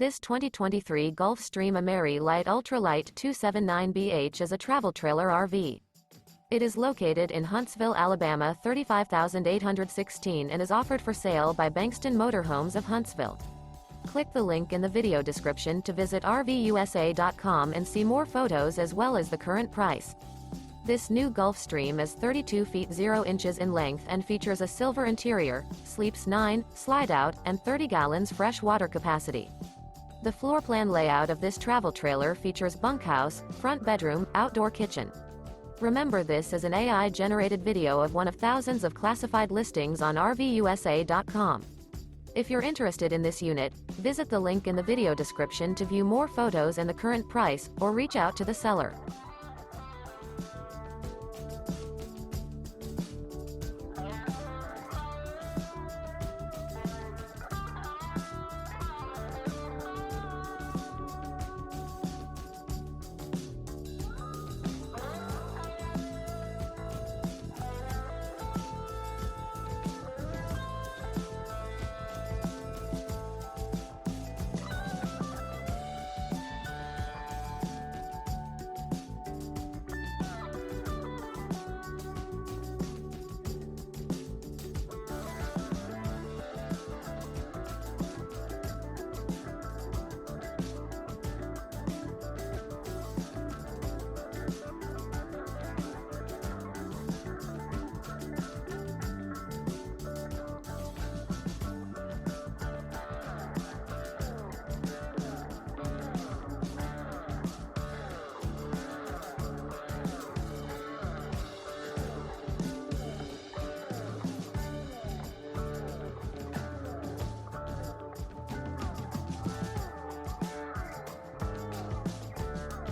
This 2023 Gulfstream Ameri-Lite Ultralight 279BH is a travel trailer RV. It is located in Huntsville, Alabama 35816 and is offered for sale by Bankston Motorhomes of Huntsville. Click the link in the video description to visit RVUSA.com and see more photos as well as the current price. This new Gulfstream is 32 feet 0 inches in length and features a silver interior, sleeps 9, slide-out, and 30 gallons fresh water capacity. The floor plan layout of this travel trailer features bunkhouse, front bedroom, outdoor kitchen. Remember, this is an AI-generated video of one of thousands of classified listings on RVUSA.com. If you're interested in this unit, visit the link in the video description to view more photos and the current price, or reach out to the seller.